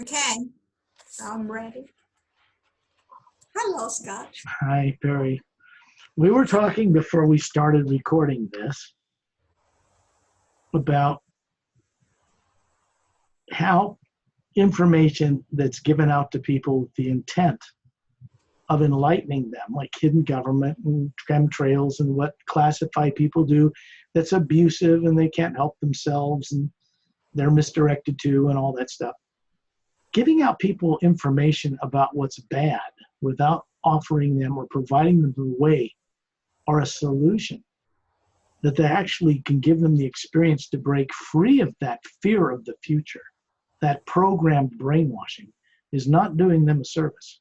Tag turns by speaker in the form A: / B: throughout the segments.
A: Okay, I'm ready. Hello, Scott.
B: Hi, Barry. We were talking before we started recording this about how information that's given out to people with the intent of enlightening them, like hidden government and chemtrails and what classified people do that's abusive and they can't help themselves and they're misdirected to and all that stuff. Giving out people information about what's bad without offering them or providing them the way or a solution that they actually can give them the experience to break free of that fear of the future, that programmed brainwashing, is not doing them a service.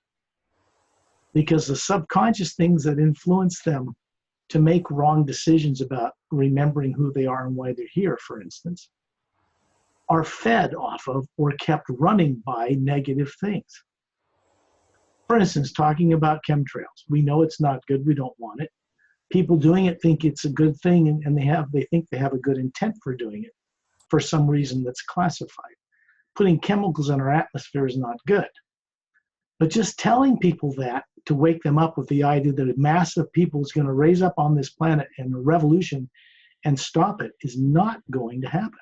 B: Because the subconscious things that influence them to make wrong decisions about remembering who they are and why they're here, for instance, are fed off of or kept running by negative things. For instance, talking about chemtrails. We know it's not good, we don't want it. People doing it think it's a good thing, and they think they have a good intent for doing it for some reason that's classified. Putting chemicals in our atmosphere is not good. But just telling people that to wake them up with the idea that a mass of people is going to raise up on this planet and a revolution and stop it is not going to happen.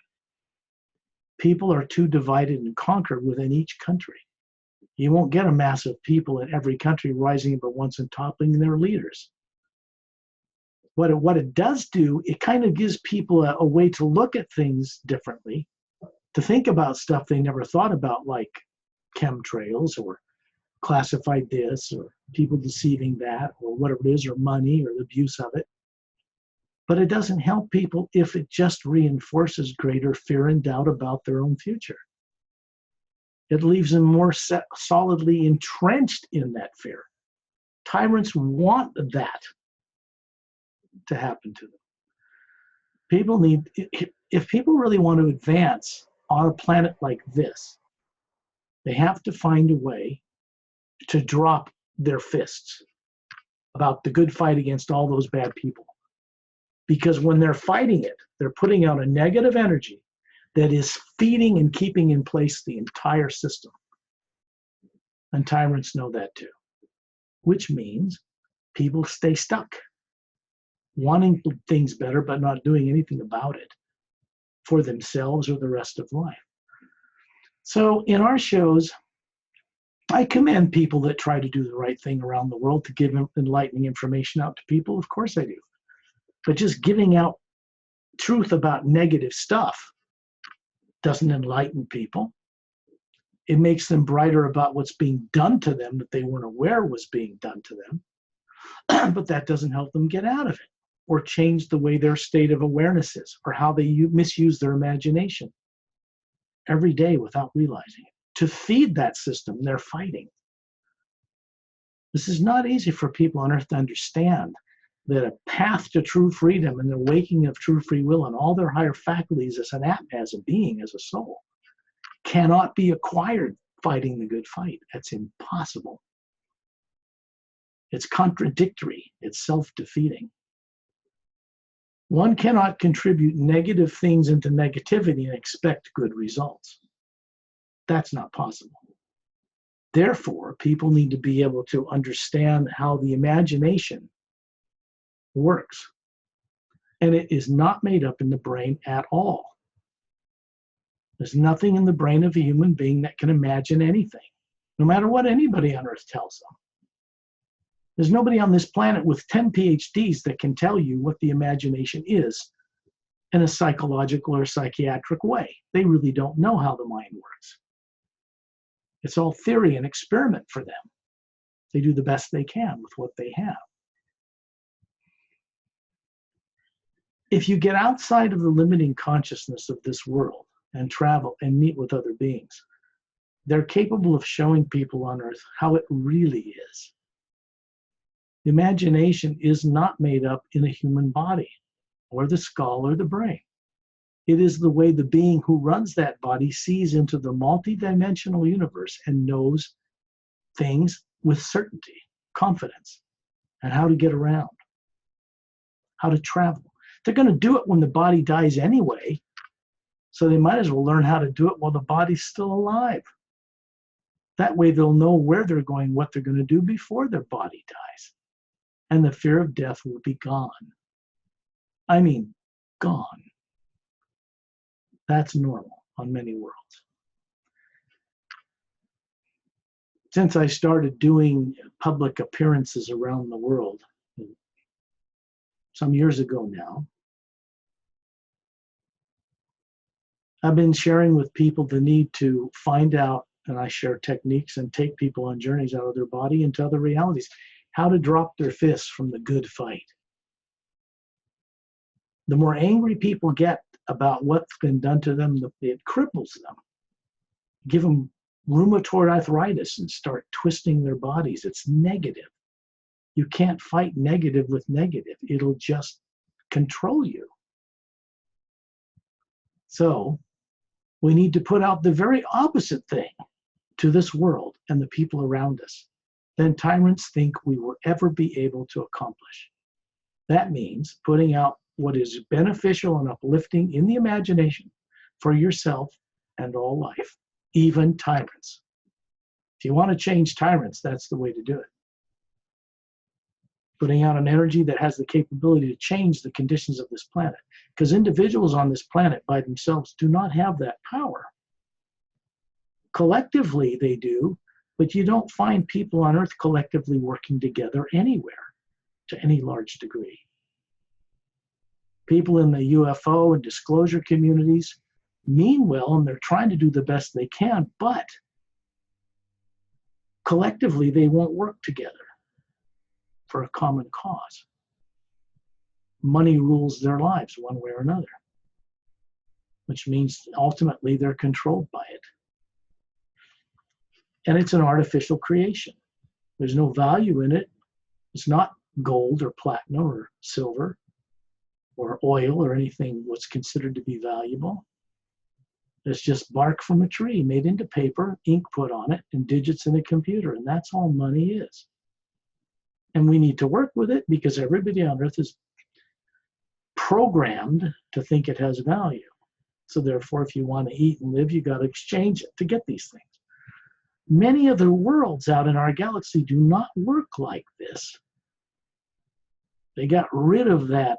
B: People are too divided and conquered within each country. You won't get a mass of people in every country rising up at once and toppling their leaders. What it does do, it kind of gives people a way to look at things differently, to think about stuff they never thought about, like chemtrails or classified this or people deceiving that or whatever it is, or money or the abuse of it. But it doesn't help people if it just reinforces greater fear and doubt about their own future. It leaves them more solidly entrenched in that fear. Tyrants want that to happen to them. People need, if people really want to advance on a planet like this, they have to find a way to drop their fists about the good fight against all those bad people. Because when they're fighting it, they're putting out a negative energy that is feeding and keeping in place the entire system. And tyrants know that too, which means people stay stuck, wanting things better, but not doing anything about it for themselves or the rest of life. So in our shows, I commend people that try to do the right thing around the world to give enlightening information out to people. Of course I do. But just giving out truth about negative stuff doesn't enlighten people. It makes them brighter about what's being done to them that they weren't aware was being done to them. But that doesn't help them get out of it or change the way their state of awareness is or how they misuse their imagination every day without realizing it. To feed that system, they're fighting. This is not easy for people on earth to understand, that a path to true freedom and the waking of true free will and all their higher faculties as an Atma, as a being, as a soul, cannot be acquired fighting the good fight. That's impossible. It's contradictory. It's self-defeating. One cannot contribute negative things into negativity and expect good results. That's not possible. Therefore, people need to be able to understand how the imagination works. And it is not made up in the brain at all. There's nothing in the brain of a human being that can imagine anything, no matter what anybody on earth tells them. There's nobody on this planet with 10 PhDs that can tell you what the imagination is in a psychological or psychiatric way. They really don't know how the mind works. It's all theory and experiment for them. They do the best they can with what they have. If you get outside of the limiting consciousness of this world and travel and meet with other beings, they're capable of showing people on earth how it really is. The imagination is not made up in a human body or the skull or the brain. It is the way the being who runs that body sees into the multidimensional universe and knows things with certainty, confidence, and how to get around, how to travel. They're going to do it when the body dies anyway, so they might as well learn how to do it while the body's still alive. That way they'll know where they're going, what they're going to do before their body dies. And the fear of death will be gone. I mean, gone. That's normal on many worlds. Since I started doing public appearances around the world some years ago now, I've been sharing with people the need to find out, and I share techniques and take people on journeys out of their body into other realities, how to drop their fists from the good fight. The more angry people get about what's been done to them, it cripples them. Give them rheumatoid arthritis and start twisting their bodies. It's negative. You can't fight negative with negative. It'll just control you. So we need to put out the very opposite thing to this world and the people around us than tyrants think we will ever be able to accomplish. That means putting out what is beneficial and uplifting in the imagination for yourself and all life, even tyrants. If you want to change tyrants, that's the way to do it. Putting out an energy that has the capability to change the conditions of this planet. Because individuals on this planet by themselves do not have that power. Collectively they do, but you don't find people on Earth collectively working together anywhere to any large degree. People in the UFO and disclosure communities mean well, and they're trying to do the best they can, but collectively they won't work together for a common cause. Money rules their lives one way or another, which means ultimately they're controlled by it. And it's an artificial creation. There's no value in it. It's not gold or platinum or silver or oil or anything what's considered to be valuable. It's just bark from a tree made into paper, ink put on it, and digits in a computer, and that's all money is. And we need to work with it because everybody on Earth is programmed to think it has value. So therefore, if you want to eat and live, you got to exchange it to get these things. Many of the worlds out in our galaxy do not work like this. They got rid of that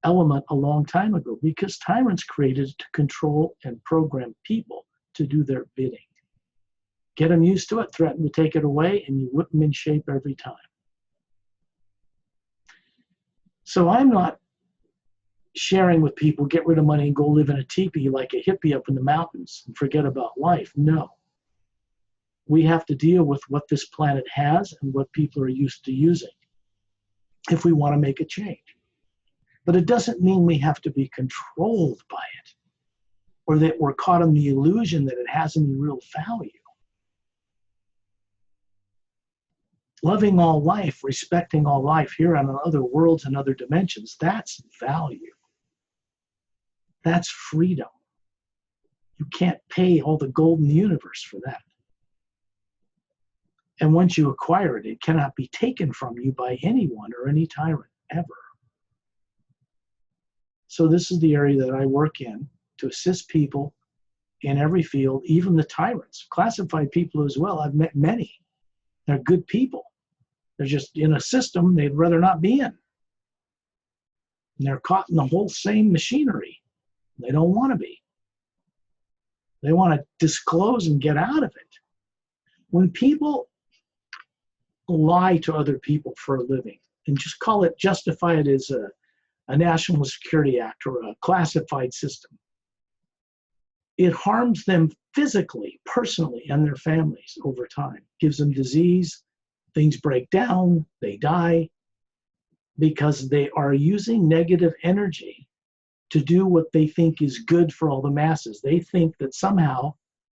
B: element a long time ago because tyrants created to control and program people to do their bidding. Get them used to it, threaten to take it away, and you whip them in shape every time. So I'm not sharing with people, get rid of money and go live in a teepee like a hippie up in the mountains and forget about life. No. We have to deal with what this planet has and what people are used to using if we want to make a change. But it doesn't mean we have to be controlled by it or that we're caught in the illusion that it has any real value. Loving all life, respecting all life here on other worlds and other dimensions, that's value. That's freedom. You can't pay all the gold in the universe for that. And once you acquire it, it cannot be taken from you by anyone or any tyrant ever. So this is the area that I work in to assist people in every field, even the tyrants, classified people as well. I've met many. They're good people. They're just in a system they'd rather not be in. And they're caught in the whole same machinery. They don't want to be. They want to disclose and get out of it. When people lie to other people for a living and just call it, justify it as a national security act or a classified system, it harms them physically, personally, and their families over time. Gives them disease, things break down, they die, because they are using negative energy to do what they think is good for all the masses. They think that somehow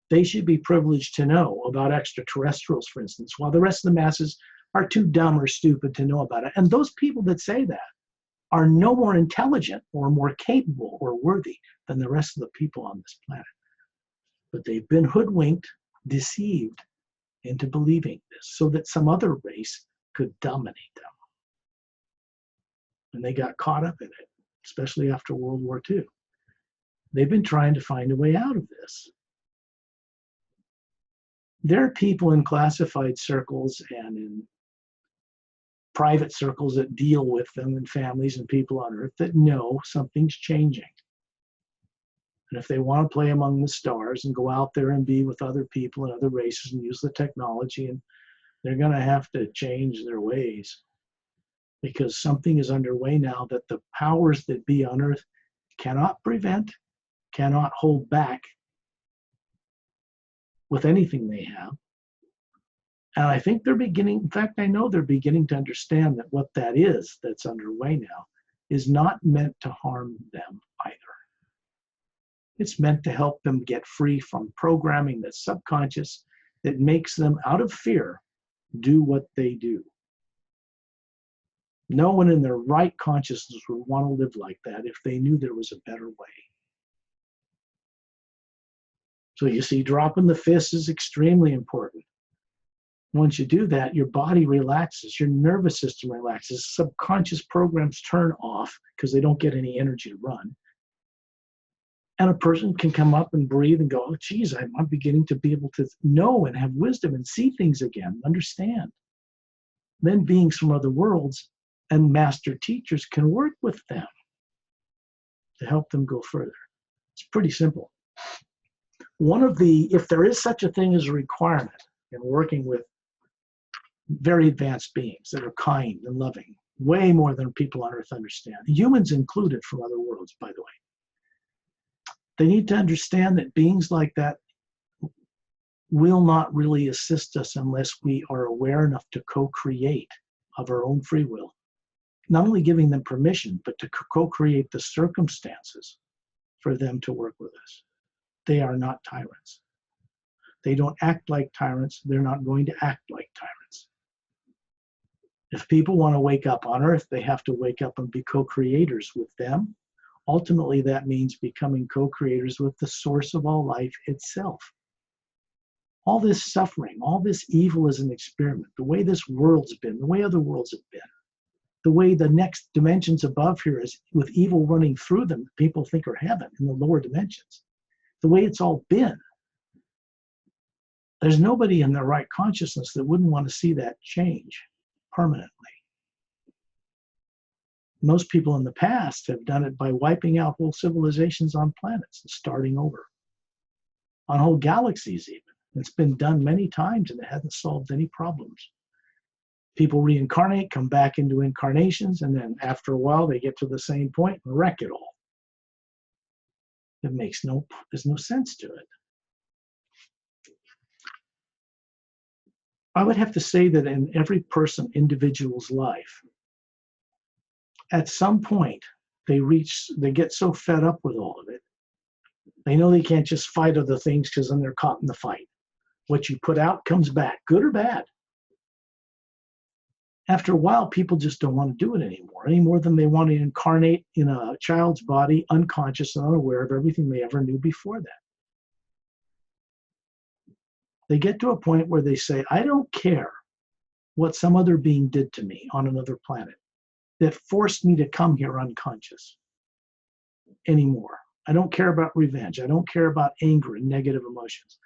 B: they should be privileged to know about extraterrestrials, for instance, while the rest of the masses are too dumb or stupid to know about it. And those people that say that are no more intelligent or more capable or worthy than the rest of the people on this planet. But they've been hoodwinked, deceived into believing this so that some other race could dominate them. And they got caught up in it, especially after World War II. They've been trying to find a way out of this. There are people in classified circles and in private circles that deal with them and families and people on Earth that know something's changing. And if they want to play among the stars and go out there and be with other people and other races and use the technology, and they're going to have to change their ways, because something is underway now that the powers that be on Earth cannot prevent, cannot hold back with anything they have. And I think they're beginning, in fact, I know they're beginning to understand that what that is that's underway now is not meant to harm them either. It's meant to help them get free from programming that's subconscious that makes them, out of fear, do what they do. No one in their right consciousness would want to live like that if they knew there was a better way. So you see, dropping the fist is extremely important. Once you do that, your body relaxes, your nervous system relaxes, subconscious programs turn off because they don't get any energy to run. And a person can come up and breathe and go, oh, geez, I'm beginning to be able to know and have wisdom and see things again, understand. Then beings from other worlds and master teachers can work with them to help them go further. It's pretty simple. If there is such a thing as a requirement in working with very advanced beings that are kind and loving, way more than people on Earth understand, humans included from other worlds, by the way. They need to understand that beings like that will not really assist us unless we are aware enough to co-create of our own free will. Not only giving them permission, but to co-create the circumstances for them to work with us. They are not tyrants. They don't act like tyrants. They're not going to act like tyrants. If people want to wake up on Earth, they have to wake up and be co-creators with them. Ultimately, that means becoming co-creators with the source of all life itself. All this suffering, all this evil is an experiment. The way this world's been, the way other worlds have been, the way the next dimensions above here is with evil running through them, people think are heaven in the lower dimensions. The way it's all been. There's nobody in their right consciousness that wouldn't want to see that change permanently. Most people in the past have done it by wiping out whole civilizations on planets and starting over. On whole galaxies even. It's been done many times and it hasn't solved any problems. People reincarnate, come back into incarnations, and then after a while they get to the same point and wreck it all. There's no sense to it. I would have to say that in every individual's life, at some point, they get so fed up with all of it. They know they can't just fight other things because then they're caught in the fight. What you put out comes back, good or bad. After a while, people just don't want to do it anymore, any more than they want to incarnate in a child's body, unconscious and unaware of everything they ever knew before that. They get to a point where they say, I don't care what some other being did to me on another planet that forced me to come here unconscious anymore. I don't care about revenge. I don't care about anger and negative emotions.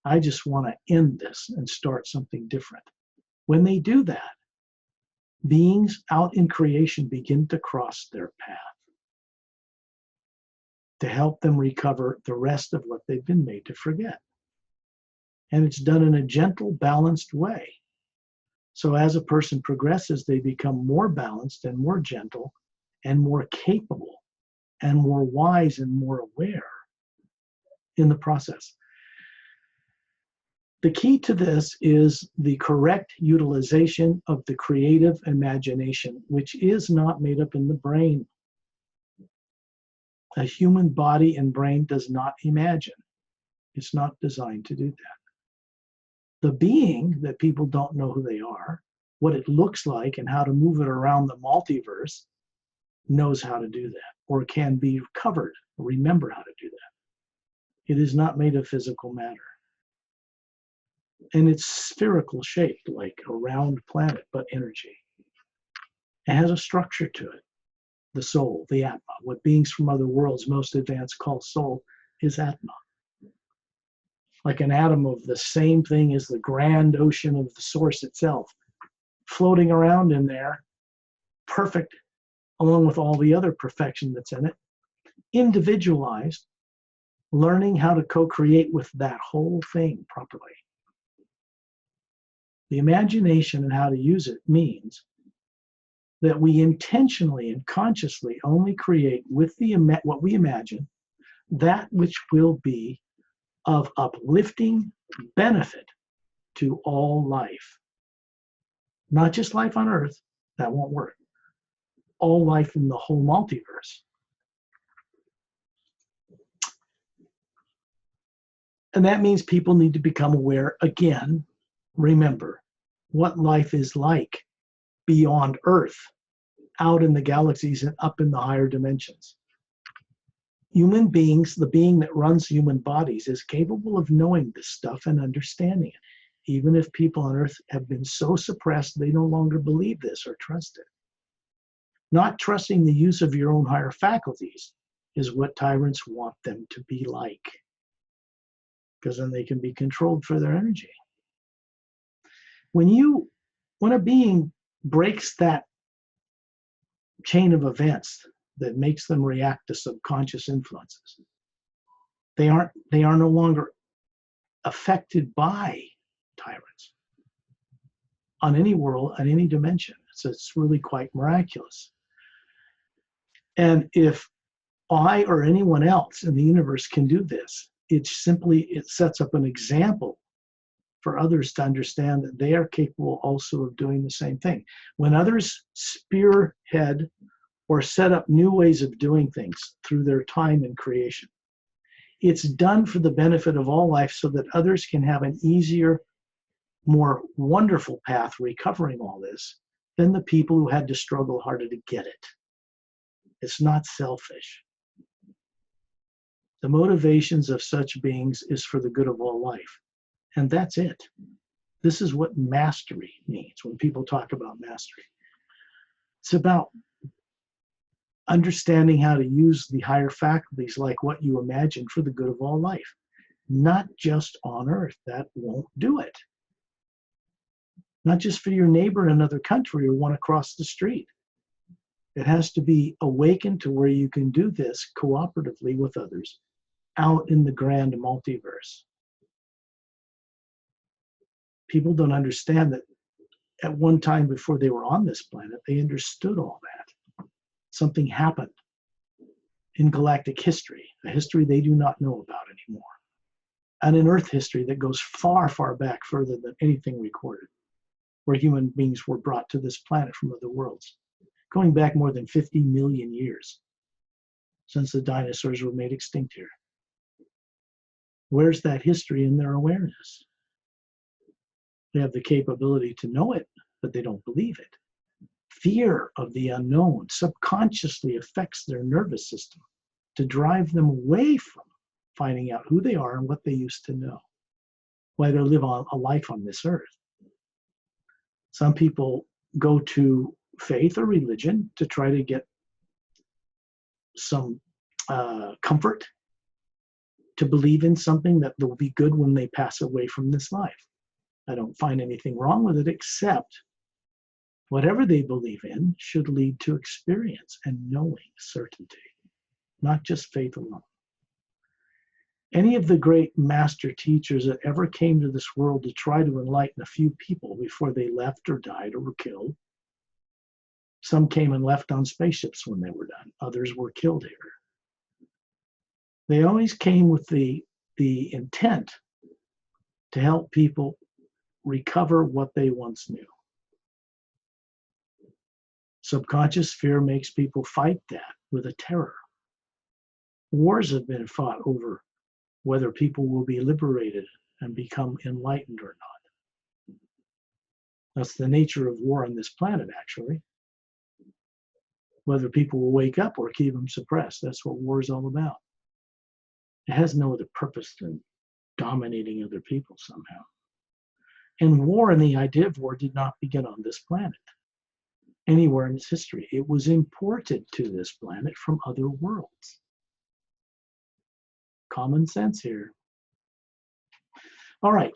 B: I just want to end this and start something different. When they do that, beings out in creation begin to cross their path to help them recover the rest of what they've been made to forget. And it's done in a gentle, balanced way. So as a person progresses, they become more balanced and more gentle and more capable and more wise and more aware in the process. The key to this is the correct utilization of the creative imagination, which is not made up in the brain. A human body and brain does not imagine. It's not designed to do that. The being that people don't know who they are, what it looks like, and how to move it around the multiverse knows how to do that, or can be covered, or remember how to do that. It is not made of physical matter. And it's spherical shaped, like a round planet, but energy. It has a structure to it. The soul, the Atma, what beings from other worlds most advanced call soul, is Atma. like an atom of the same thing as the grand ocean of the source itself, floating around in there, perfect, along with all the other perfection that's in it, individualized, learning how to co-create with that whole thing properly. The imagination and how to use it means that we intentionally and consciously only create with what we imagine that which will be of uplifting benefit to all life. Not just life on Earth, that won't work. All life in the whole multiverse. And that means people need to become aware again, remember, what life is like beyond Earth, out in the galaxies and up in the higher dimensions. Human beings, the being that runs human bodies, is capable of knowing this stuff and understanding it, even if people on Earth have been so suppressed they no longer believe this or trust it. Not trusting the use of your own higher faculties is what tyrants want them to be like, because then they can be controlled for their energy. When a being breaks that chain of events that makes them react to subconscious influences, they are no longer affected by tyrants on any world, on any dimension. So it's really quite miraculous. And if I or anyone else in the universe can do this, it sets up an example for others to understand that they are capable also of doing the same thing. When others spearhead or set up new ways of doing things through their time in creation, it's done for the benefit of all life so that others can have an easier, more wonderful path recovering all this than the people who had to struggle harder to get it. It's not selfish. The motivations of such beings is for the good of all life. And that's it. This is what mastery means when people talk about mastery. It's about understanding how to use the higher faculties like what you imagine for the good of all life. Not just on Earth. That won't do it. Not just for your neighbor in another country or one across the street. It has to be awakened to where you can do this cooperatively with others out in the grand multiverse. People don't understand that at one time before they were on this planet, they understood all that. Something happened in galactic history, a history they do not know about anymore. And in Earth history that goes far, far back, further than anything recorded, where human beings were brought to this planet from other worlds, going back more than 50 million years since the dinosaurs were made extinct here. Where's that history in their awareness? They have the capability to know it, but they don't believe it. Fear of the unknown subconsciously affects their nervous system to drive them away from finding out who they are and what they used to know, why they live a life on this earth. Some people go to faith or religion to try to get some comfort, to believe in something that will be good when they pass away from this life. I don't find anything wrong with it, except whatever they believe in should lead to experience and knowing certainty, not just faith alone. Any of the great master teachers that ever came to this world to try to enlighten a few people before they left or died or were killed, some came and left on spaceships when they were done. Others were killed here. They always came with the intent to help people recover what they once knew. Subconscious fear makes people fight that with a terror. Wars have been fought over whether people will be liberated and become enlightened or not. That's the nature of war on this planet, actually. Whether people will wake up or keep them suppressed. That's what war is all about. It has no other purpose than dominating other people somehow. And war and the idea of war did not begin on this planet, anywhere in its history. It was imported to this planet from other worlds. Common sense here. All right.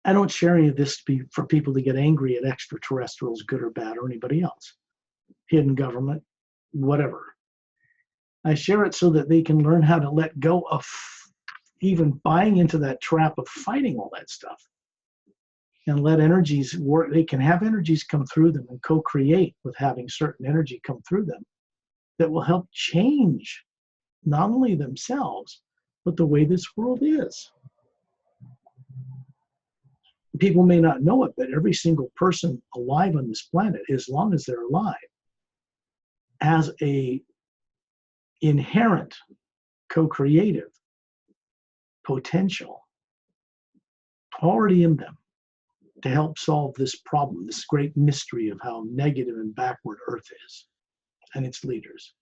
B: I don't share any of this for people to get angry at extraterrestrials, good or bad, or anybody else, hidden government, whatever. I share it so that they can learn how to let go of even buying into that trap of fighting all that stuff and let energies work. They can have energies come through them and co-create with having certain energy come through them that will help change not only themselves, but the way this world is. People may not know it, but every single person alive on this planet, as long as they're alive, has a inherent co-creative potential already in them to help solve this problem, this great mystery of how negative and backward Earth is and its leaders.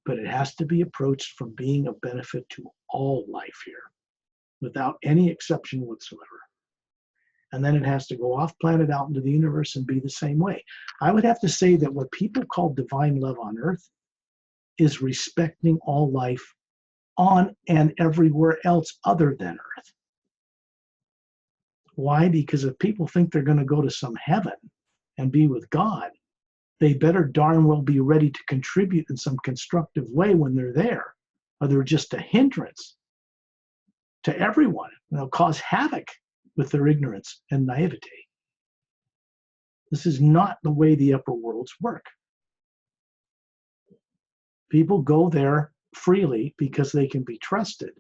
B: But it has to be approached from being a benefit to all life here, without any exception whatsoever. And then it has to go off planet out into the universe and be the same way. I would have to say that what people call divine love on Earth is respecting all life on and everywhere else other than Earth. Why? Because if people think they're going to go to some heaven and be with God, they better darn well be ready to contribute in some constructive way when they're there, or they're just a hindrance to everyone. They'll cause havoc with their ignorance and naivety. This is not the way the upper worlds work. People go there freely because they can be trusted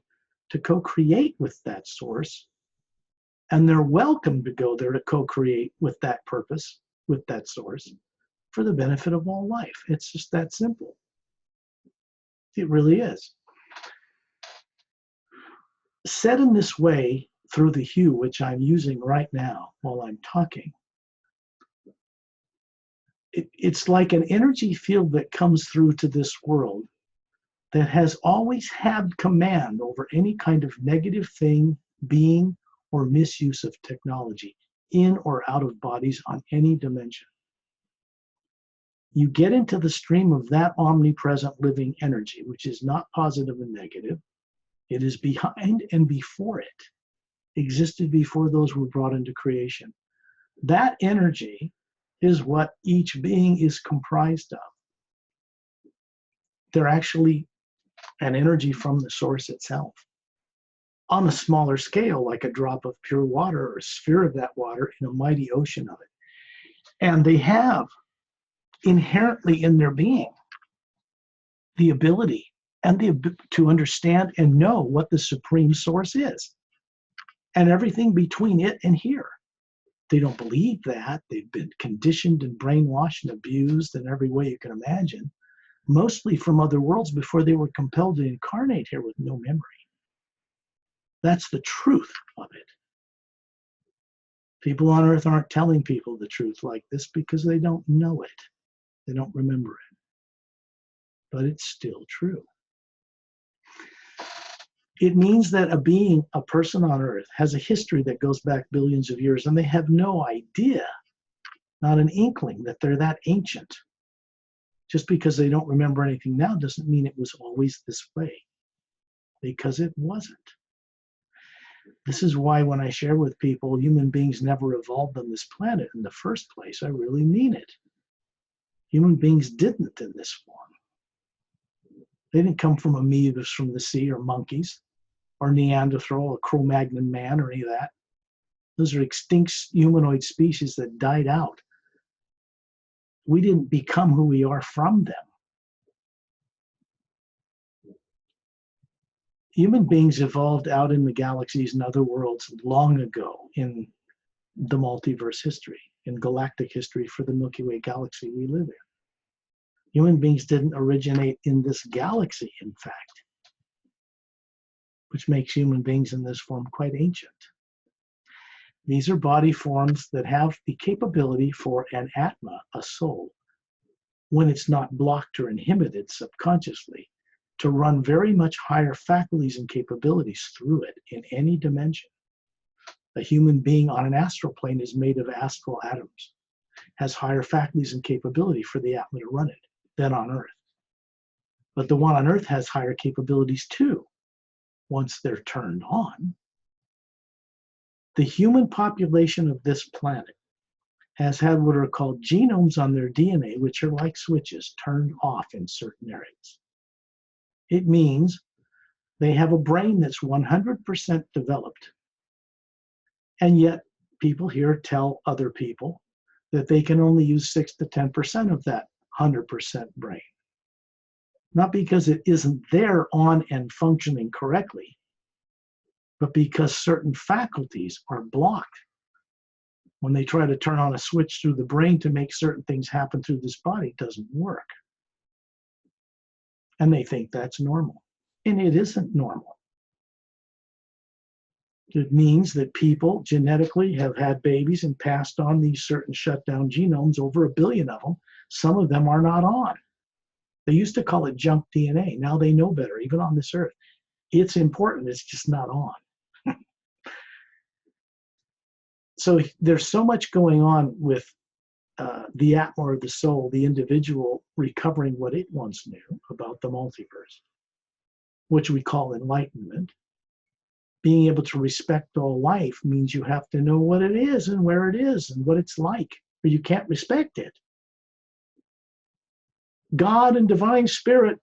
B: to co-create with that source, and they're welcome to go there to co-create with that purpose, with that source, for the benefit of all life. It's just that simple. It really is. Said in this way, through the hue, which I'm using right now while I'm talking, it's like an energy field that comes through to this world that has always had command over any kind of negative thing, being, or misuse of technology in or out of bodies on any dimension. You get into the stream of that omnipresent living energy, which is not positive and negative. It is behind and before it, existed before those were brought into creation. That energy is what each being is comprised of. They're actually an energy from the source itself. On a smaller scale, like a drop of pure water or a sphere of that water in a mighty ocean of it. And they have inherently in their being the ability and to understand and know what the supreme source is, and everything between it and here. They don't believe that. They've been conditioned and brainwashed and abused in every way you can imagine, mostly from other worlds before they were compelled to incarnate here with no memory. That's the truth of it. People on Earth aren't telling people the truth like this because they don't know it. They don't remember it. But it's still true. It means that a being, a person on Earth, has a history that goes back billions of years, and they have no idea, not an inkling, that they're that ancient. Just because they don't remember anything now doesn't mean it was always this way, because it wasn't. This is why when I share with people human beings never evolved on this planet in the first place, I really mean it. Human beings didn't in this form. They didn't come from amoebas from the sea or monkeys or Neanderthal or Cro-Magnon man or any of that. Those are extinct humanoid species that died out. We didn't become who we are from them. Human beings evolved out in the galaxies and other worlds long ago in the multiverse history, in galactic history for the Milky Way galaxy we live in. Human beings didn't originate in this galaxy, in fact, which makes human beings in this form quite ancient. These are body forms that have the capability for an Atma, a soul, when it's not blocked or inhibited subconsciously, to run very much higher faculties and capabilities through it in any dimension. A human being on an astral plane is made of astral atoms, has higher faculties and capability for the Atma to run it than on Earth. But the one on Earth has higher capabilities too. once they're turned on. The human population of this planet has had what are called genomes on their DNA, which are like switches turned off in certain areas. It means they have a brain that's 100% developed, and yet people here tell other people that they can only use 6 to 10% of that 100% brain. Not because it isn't there on and functioning correctly, but because certain faculties are blocked. When they try to turn on a switch through the brain to make certain things happen through this body, it doesn't work. And they think that's normal. And it isn't normal. It means that people genetically have had babies and passed on these certain shutdown genomes, over 1 billion of them. Some of them are not on. They used to call it junk DNA. Now they know better, even on this earth. It's important, it's just not on. So there's so much going on with the Atma, or the soul, the individual recovering what it once knew about the multiverse, which we call enlightenment. Being able to respect all life means you have to know what it is and where it is and what it's like, or you can't respect it. God and divine spirit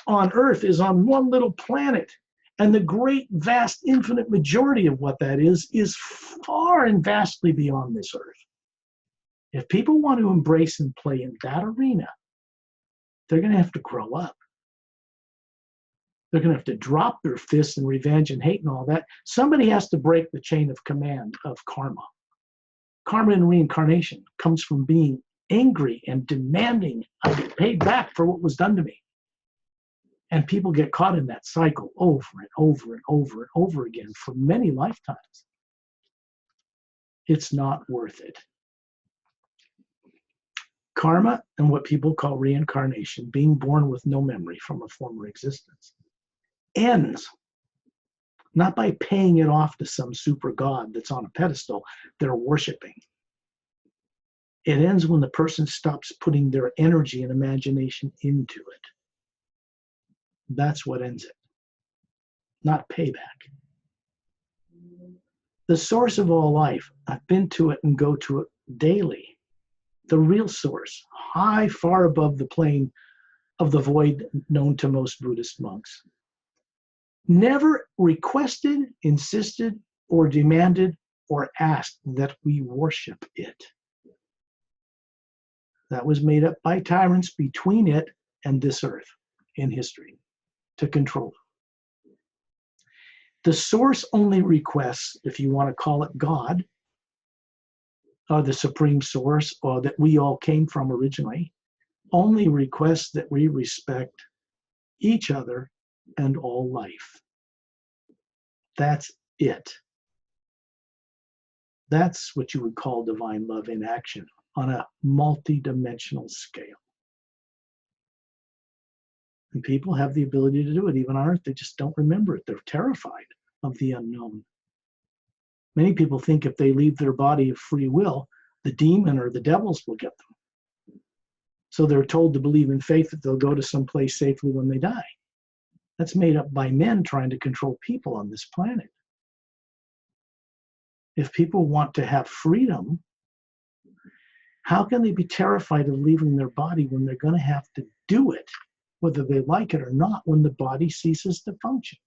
B: on earth is on one little planet, and the great, vast, infinite majority of what that is far and vastly beyond this earth. If people want to embrace and play in that arena, they're going to have to grow up. They're going to have to drop their fists and revenge and hate and all that. Somebody has to break the chain of command of karma. Karma and reincarnation comes from being angry and demanding I get paid back for what was done to me. And people get caught in that cycle over and over and over and over again for many lifetimes. It's not worth it. Karma and what people call reincarnation, being born with no memory from a former existence, ends not by paying it off to some super god that's on a pedestal they're worshiping. It ends when the person stops putting their energy and imagination into it. That's what ends it, not payback. The source of all life, I've been to it and go to it daily. The real source, high, far above the plane of the void known to most Buddhist monks, never requested, insisted, or demanded, or asked that we worship it. That was made up by tyrants between it and this earth in history to control them. The source only requests, if you want to call it God, or the supreme source, or that we all came from originally, only requests that we respect each other and all life. That's it. That's what you would call divine love in action on a multidimensional scale. And people have the ability to do it, even on earth. They just don't remember it. They're terrified of the unknown. Many people think if they leave their body of free will, the demon or the devils will get them. So they're told to believe in faith that they'll go to some place safely when they die. That's made up by men trying to control people on this planet. If people want to have freedom, how can they be terrified of leaving their body when they're going to have to do it, whether they like it or not, when the body ceases to function?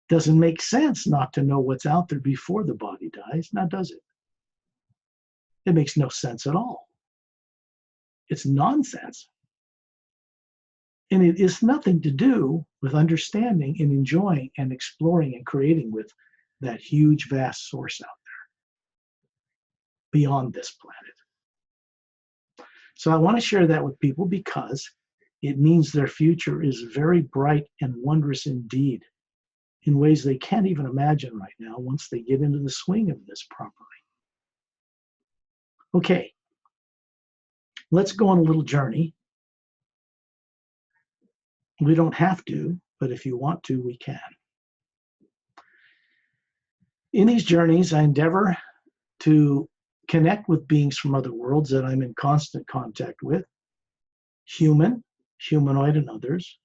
B: Doesn't make sense not to know what's out there before the body dies, now does it? It makes no sense at all. It's nonsense. And it is nothing to do with understanding and enjoying and exploring and creating with that huge, vast source out there beyond this planet. So I want to share that with people because it means their future is very bright and wondrous indeed, in ways they can't even imagine right now once they get into the swing of this properly. Okay, let's go on a little journey. We don't have to, but if you want to, we can. In these journeys, I endeavor to connect with beings from other worlds that I'm in constant contact with, human, humanoid, and others.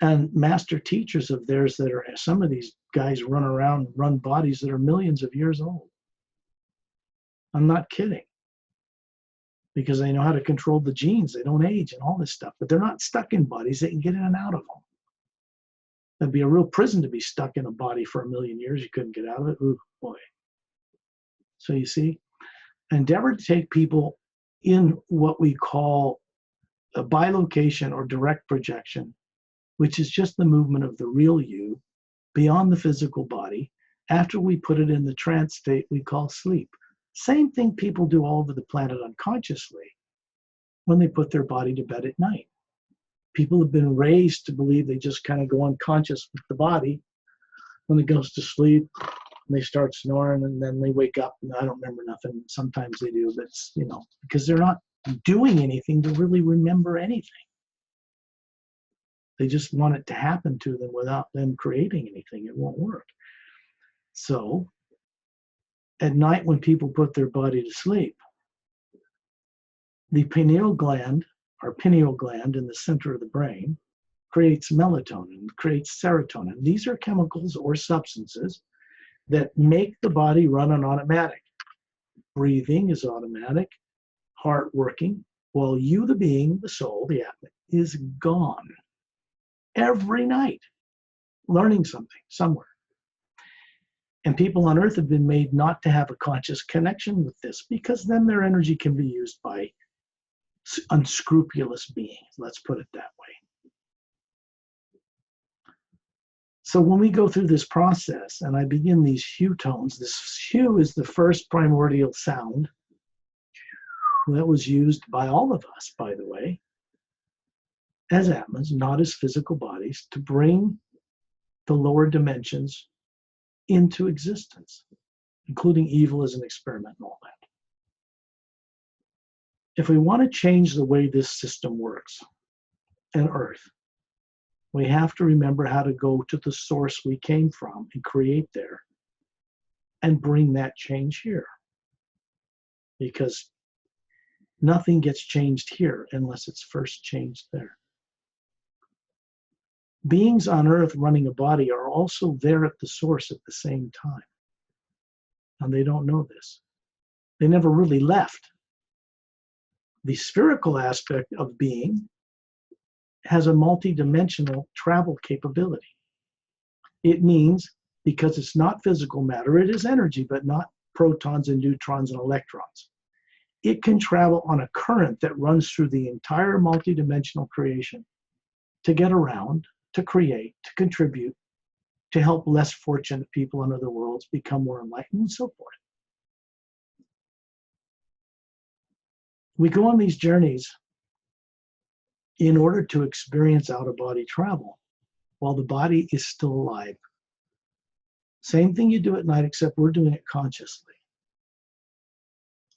B: And master teachers of theirs that are, some of these guys run around, run bodies that are millions of years old. I'm not kidding. Because they know how to control the genes. They don't age and all this stuff, but they're not stuck in bodies. They can get in and out of them. It'd be a real prison to be stuck in a body for 1,000,000 years. You couldn't get out of it. Ooh, boy. So you see, endeavor to take people in what we call a bilocation or direct projection, which is just the movement of the real you beyond the physical body after we put it in the trance state we call sleep. Same thing people do all over the planet unconsciously when they put their body to bed at night. People have been raised to believe they just kind of go unconscious with the body when it goes to sleep, and they start snoring, and then they wake up and I don't remember nothing. Sometimes they do, but it's, because they're not doing anything to really remember anything. They just want it to happen to them without them creating anything. It won't work. So at night when people put their body to sleep, the pineal gland, or pineal gland in the center of the brain, creates melatonin, creates serotonin. These are chemicals or substances that make the body run on automatic. Breathing is automatic, heart working, while you, the being, the soul, the Atma, is gone every night, learning something somewhere. And people on Earth have been made not to have a conscious connection with this, because then their energy can be used by unscrupulous beings. Let's put it that way. So when we go through this process and I begin these hue tones, this hue is the first primordial sound that was used by all of us, by the way, as Atmas, not as physical bodies, to bring the lower dimensions into existence, including evil as an experiment and all that. If we want to change the way this system works on Earth, we have to remember how to go to the source we came from and create there and bring that change here. Because nothing gets changed here unless it's first changed there. Beings on Earth running a body are also there at the source at the same time. And they don't know this. They never really left. The spherical aspect of being has a multidimensional travel capability. It means, because it's not physical matter, it is energy, but not protons and neutrons and electrons. It can travel on a current that runs through the entire multidimensional creation to get around, to create, to contribute, to help less fortunate people in other worlds become more enlightened, and so forth. We go on these journeys in order to experience out-of-body travel while the body is still alive. Same thing you do at night, except we're doing it consciously.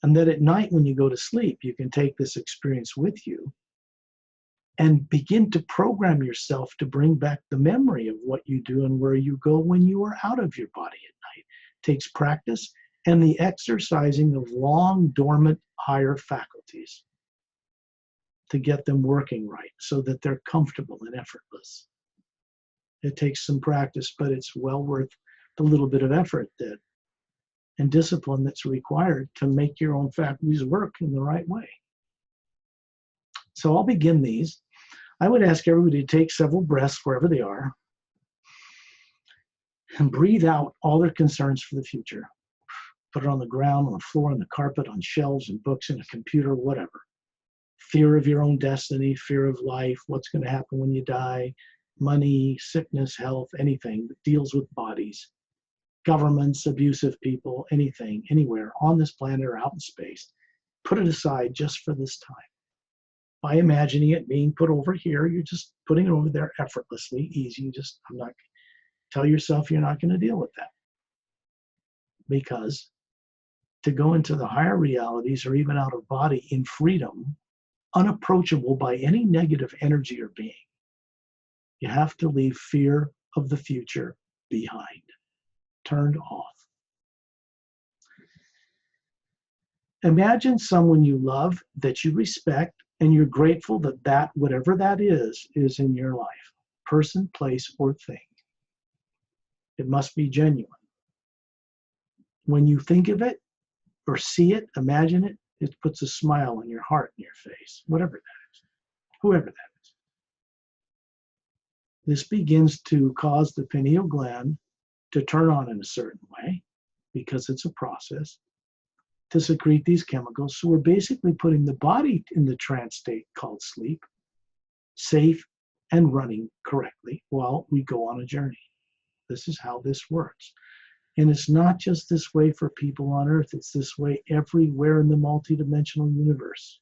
B: And that at night when you go to sleep, you can take this experience with you and begin to program yourself to bring back the memory of what you do and where you go when you are out of your body at night. It takes practice and the exercising of long dormant higher faculties to get them working right so that they're comfortable and effortless. It takes some practice, but it's well worth the little bit of effort and discipline that's required to make your own faculties work in the right way. So I'll begin these. I would ask everybody to take several breaths wherever they are and breathe out all their concerns for the future. Put it on the ground, on the floor, on the carpet, on shelves and books, in a computer, whatever. Fear of your own destiny, fear of life, what's going to happen when you die, money, sickness, health, anything that deals with bodies, governments, abusive people, anything, anywhere on this planet or out in space. Put it aside just for this time. By imagining it being put over here, you're just putting it over there effortlessly, easy. Tell yourself you're not going to deal with that. Because to go into the higher realities or even out of body in freedom, unapproachable by any negative energy or being, you have to leave fear of the future behind, turned off. Imagine someone you love, that you respect, and you're grateful that whatever that is in your life. person, place, or thing. It must be genuine. When you think of it or see it, imagine it, it puts a smile on your heart and your face, whatever that is, whoever that is. This begins to cause the pineal gland to turn on in a certain way, because it's a process, to secrete these chemicals. So we're basically putting the body in the trance state called sleep, safe and running correctly while we go on a journey. This is how this works. And it's not just this way for people on Earth, it's this way everywhere in the multidimensional universe.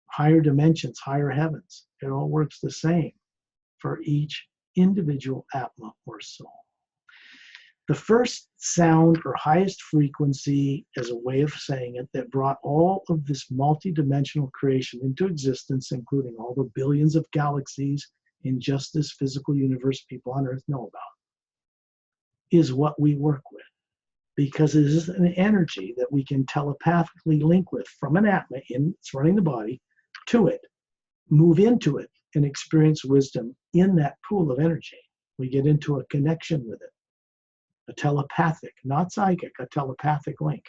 B: Higher dimensions, higher heavens, it all works the same for each individual Atma or soul. The first sound or highest frequency, as a way of saying it, that brought all of this multidimensional creation into existence, including all the billions of galaxies in just this physical universe people on Earth know about, is what we work with. Because it is an energy that we can telepathically link with from an Atma it's running the body to it, move into it, and experience wisdom in that pool of energy. We get into a connection with it. A telepathic, not psychic, a telepathic link.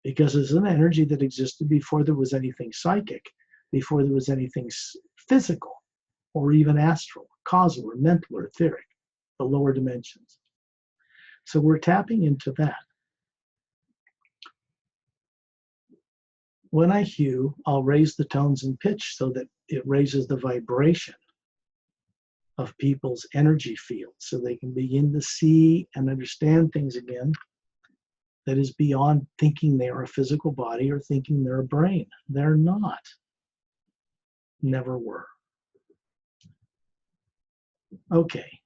B: Because it's an energy that existed before there was anything psychic, before there was anything physical, or even astral, causal, or mental, or etheric, the lower dimensions. So we're tapping into that. When I hew, I'll raise the tones and pitch so that it raises the vibration of people's energy field, so they can begin to see and understand things again that is beyond thinking they are a physical body or thinking they're a brain. They're not. Never were. Okay.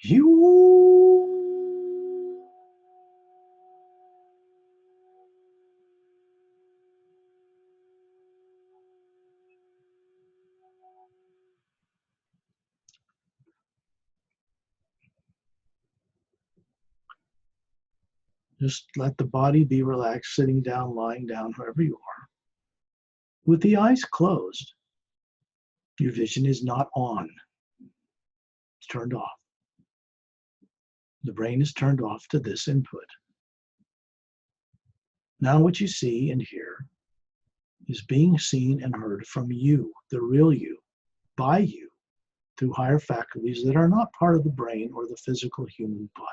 B: You. Just let the body be relaxed, sitting down, lying down, wherever you are. With the eyes closed, your vision is not on. It's turned off. The brain is turned off to this input. Now what you see and hear is being seen and heard from you, the real you, by you, through higher faculties that are not part of the brain or the physical human body.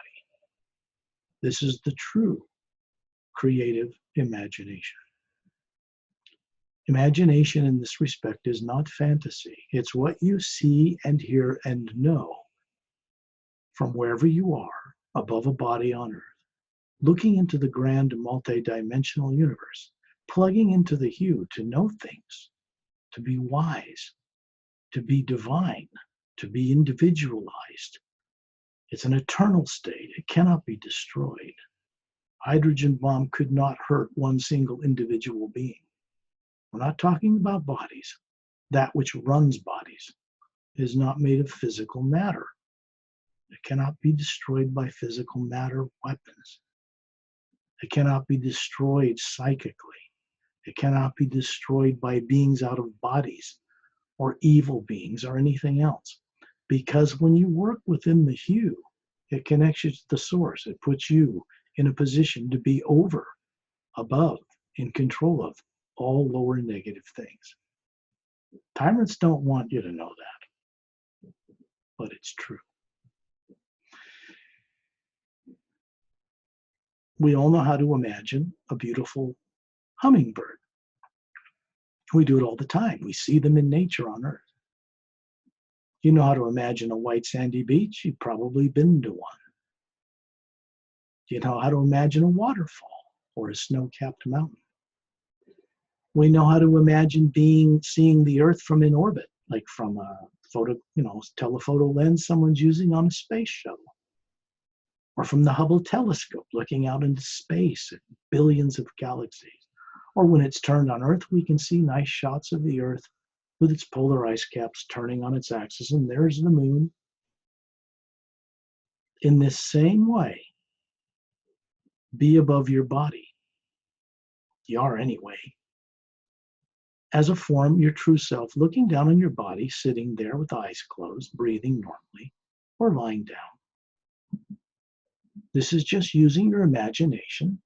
B: This is the true creative imagination. Imagination in this respect is not fantasy. It's what you see and hear and know from wherever you are above a body on earth, looking into the grand multidimensional universe, plugging into the hue to know things, to be wise, to be divine, to be individualized. It's an eternal state. It cannot be destroyed. Hydrogen bomb could not hurt one single individual being. We're not talking about bodies. That which runs bodies is not made of physical matter. It cannot be destroyed by physical matter weapons. It cannot be destroyed psychically. It cannot be destroyed by beings out of bodies or evil beings or anything else. Because when you work within the hue, it connects you to the source. It puts you in a position to be over, above, in control of all lower negative things. Tyrants don't want you to know that, but it's true. We all know how to imagine a beautiful hummingbird. We do it all the time. We see them in nature on Earth. You know how to imagine a white sandy beach? You've probably been to one. You know how to imagine a waterfall or a snow-capped mountain. We know how to imagine seeing the Earth from in orbit, like from a telephoto lens someone's using on a space shuttle, or from the Hubble telescope looking out into space at billions of galaxies. Or when it's turned on Earth, we can see nice shots of the Earth with its polar ice caps turning on its axis, and there's the moon. In this same way, be above your body. You are anyway. As a form, your true self, looking down on your body, sitting there with eyes closed, breathing normally, or lying down. This is just using your imagination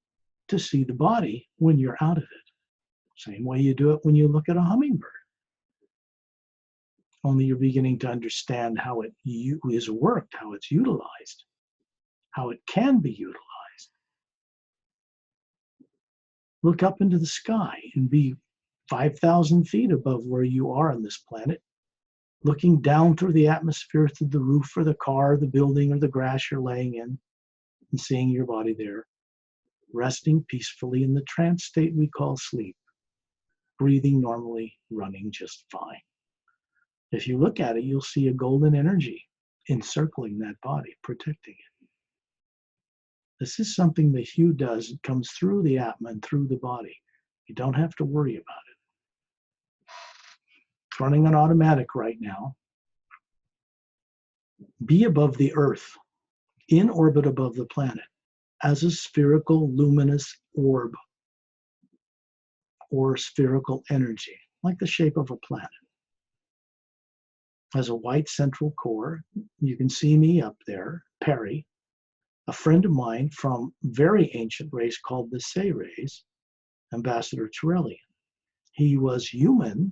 B: to see the body when you're out of it. Same way you do it when you look at a hummingbird. Only you're beginning to understand how it is worked, how it's utilized, how it can be utilized. Look up into the sky and be 5,000 feet above where you are on this planet, looking down through the atmosphere, through the roof or the car, the building or the grass you're laying in, and seeing your body there, resting peacefully in the trance state we call sleep, breathing normally, running just fine. If you look at it, you'll see a golden energy encircling that body, protecting it. This is something the hue does. It comes through the Atma and through the body. You don't have to worry about it. It's running on automatic right now. Be above the Earth, in orbit above the planet, as a spherical luminous orb or spherical energy, like the shape of a planet. As a white central core, you can see me up there, Perry, a friend of mine from very ancient race called the Say race, Ambassador Turellian. He was human,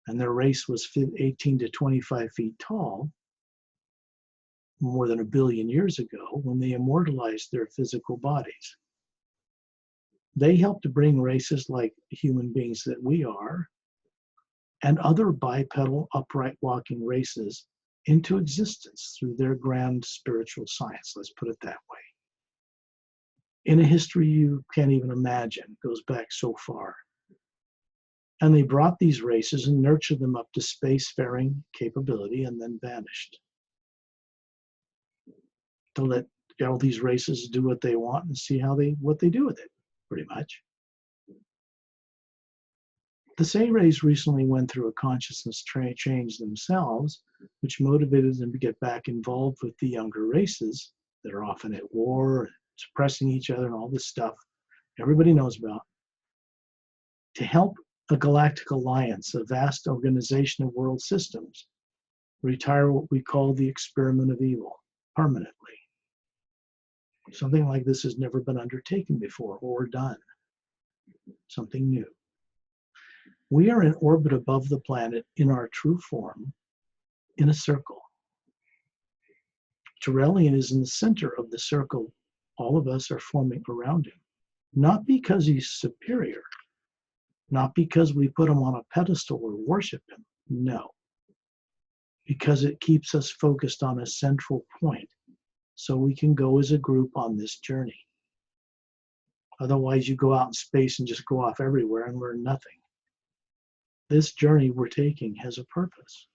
B: and their race was 18 to 25 feet tall, more than 1 billion years ago, when they immortalized their physical bodies. They helped to bring races like human beings that we are, and other bipedal, upright walking races into existence through their grand spiritual science, let's put it that way. In a history you can't even imagine, goes back so far. And they brought these races and nurtured them up to spacefaring capability and then vanished. to let all these races do what they want and see what they do with it, pretty much. The Say-Rays recently went through a consciousness change themselves, which motivated them to get back involved with the younger races that are often at war, suppressing each other, and all this stuff everybody knows about, to help a galactic alliance, a vast organization of world systems, retire what we call the experiment of evil permanently. Something like this has never been undertaken before or done. Something new. We are in orbit above the planet in our true form, in a circle. Turelian is in the center of the circle all of us are forming around him. Not because he's superior, not because we put him on a pedestal or worship him, no. Because it keeps us focused on a central point so we can go as a group on this journey. Otherwise, you go out in space and just go off everywhere and learn nothing. This journey we're taking has a purpose,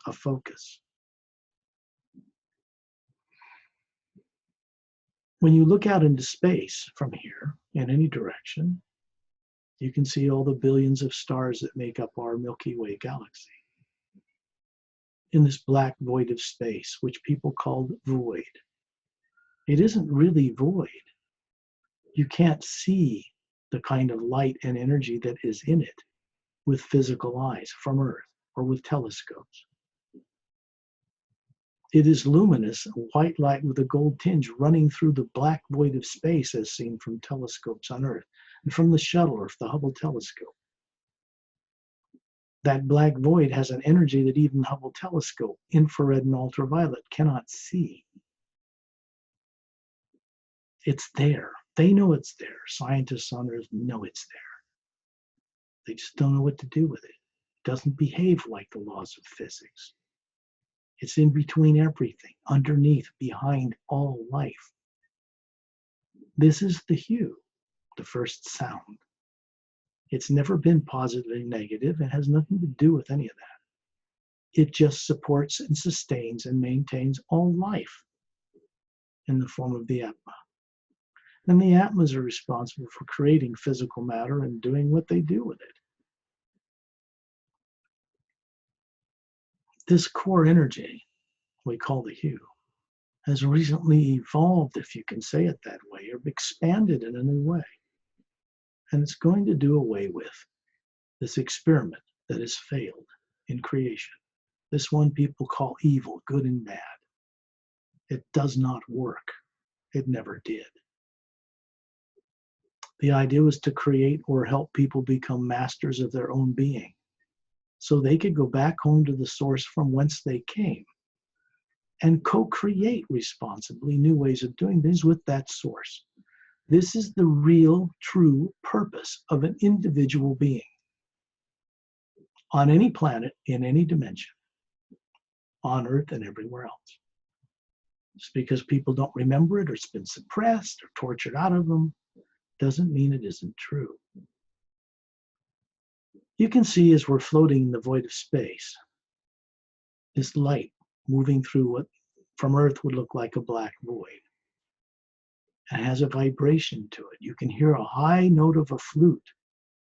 B: a focus. When you look out into space from here, in any direction, you can see all the billions of stars that make up our Milky Way galaxy. In this black void of space, which people call void. It isn't really void. You can't see the kind of light and energy that is in it with physical eyes from Earth or with telescopes. It is luminous, a white light with a gold tinge running through the black void of space as seen from telescopes on Earth and from the shuttle or the Hubble telescope. That black void has an energy that even Hubble telescope, infrared and ultraviolet, cannot see. It's there. They know it's there. Scientists on Earth know it's there. They just don't know what to do with it. It doesn't behave like the laws of physics. It's in between everything, underneath, behind all life. This is the hue, the first sound. It's never been positively negative. It has nothing to do with any of that. It just supports and sustains and maintains all life in the form of the Atma. And the Atmas are responsible for creating physical matter and doing what they do with it. This core energy, we call the hue, has recently evolved, if you can say it that way, or expanded in a new way. And it's going to do away with this experiment that has failed in creation. This one people call evil, good and bad. It does not work. It never did. The idea was to create or help people become masters of their own being so they could go back home to the source from whence they came and co-create responsibly new ways of doing things with that source. This is the real, true purpose of an individual being on any planet, in any dimension, on Earth and everywhere else. Just because people don't remember it or it's been suppressed or tortured out of them doesn't mean it isn't true. You can see as we're floating in the void of space, this light moving through what from Earth would look like a black void. It has a vibration to it. You can hear a high note of a flute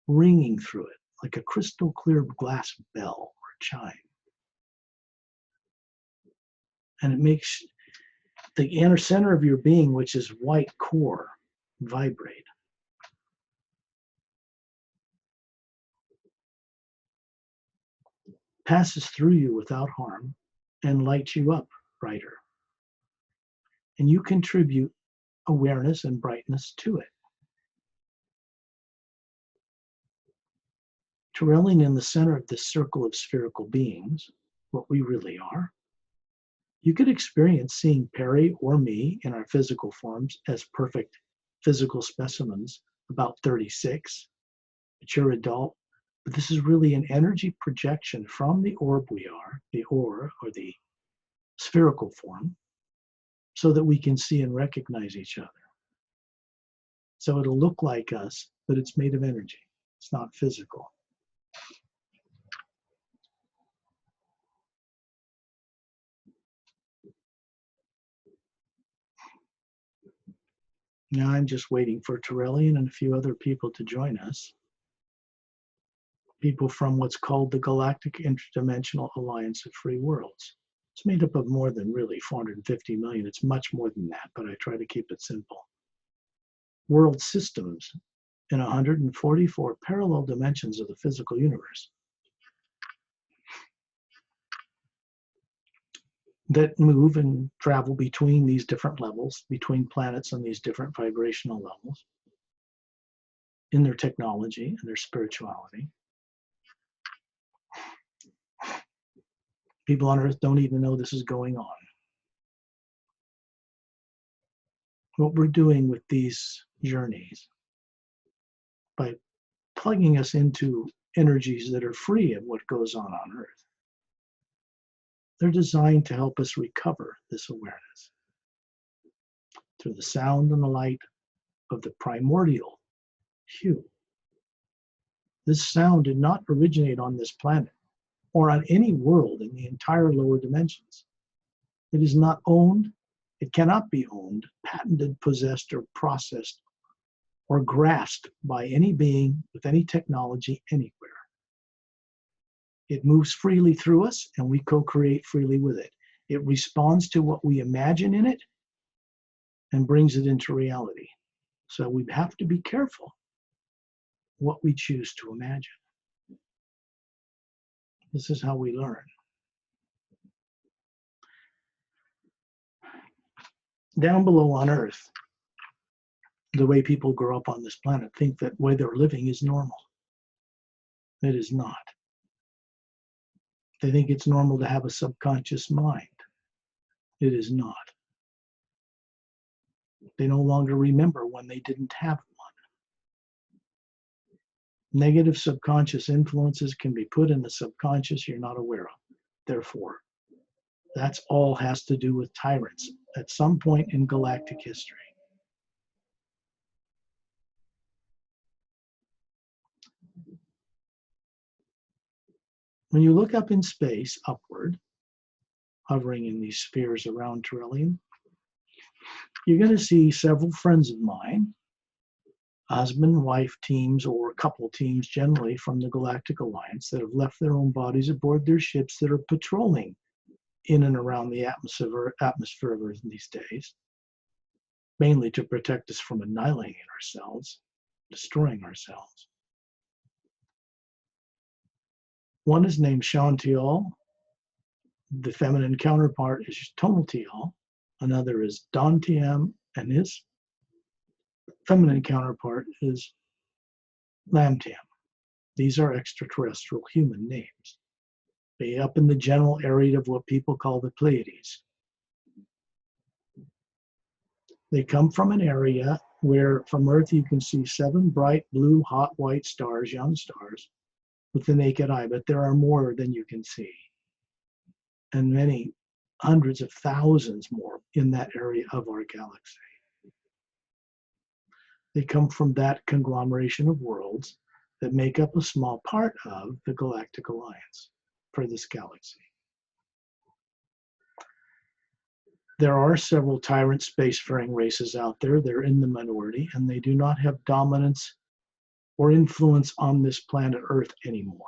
B: ringing through it, like a crystal clear glass bell or chime. And it makes the inner center of your being, which is white core, vibrate. Passes through you without harm and lights you up brighter. And you contribute awareness and brightness to it. Dwelling in the center of this circle of spherical beings, what we really are, you could experience seeing Perry or me in our physical forms as perfect physical specimens, about 36, mature adult, but this is really an energy projection from the orb we are, the aura or the spherical form, so that we can see and recognize each other. So it'll look like us, but it's made of energy. It's not physical. Now I'm just waiting for Torellian and a few other people to join us. People from what's called the Galactic Interdimensional Alliance of Free Worlds. It's made up of more than really 450 million. It's much more than that, but I try to keep it simple. World systems in 144 parallel dimensions of the physical universe that move and travel between these different levels, between planets on these different vibrational levels, in their technology and their spirituality. People on Earth don't even know this is going on. What we're doing with these journeys, by plugging us into energies that are free of what goes on Earth, they're designed to help us recover this awareness through the sound and the light of the primordial hue. This sound did not originate on this planet or on any world in the entire lower dimensions. It is not owned, it cannot be owned, patented, possessed, or processed, or grasped by any being with any technology anywhere. It moves freely through us, and we co-create freely with it. It responds to what we imagine in it and brings it into reality. So we have to be careful what we choose to imagine. This is how we learn. Down below on Earth, the way people grow up on this planet think that the way they're living is normal. It is not. They think it's normal to have a subconscious mind. It is not. They no longer remember when they didn't have one. Negative subconscious influences can be put in the subconscious you're not aware of. Therefore, that's all has to do with tyrants at some point in galactic history. When you look up in space, upward, hovering in these spheres around Torellian, you're going to see several friends of mine, husband and wife teams or couple teams generally from the Galactic Alliance that have left their own bodies aboard their ships that are patrolling in and around the atmosphere of Earth these days, mainly to protect us from annihilating ourselves, destroying ourselves. One is named Shantial. The feminine counterpart is Tonatial. Another is Dantiam, and his feminine counterpart is Lamtiam. These are extraterrestrial human names. They up in the general area of what people call the Pleiades. They come from an area where from Earth you can see 7 bright blue, hot white stars, young stars, with the naked eye, but there are more than you can see. And many hundreds of thousands more in that area of our galaxy. They come from that conglomeration of worlds that make up a small part of the Galactic Alliance for this galaxy. There are several tyrant spacefaring races out there. They're in the minority, and they do not have dominance or influence on this planet Earth anymore.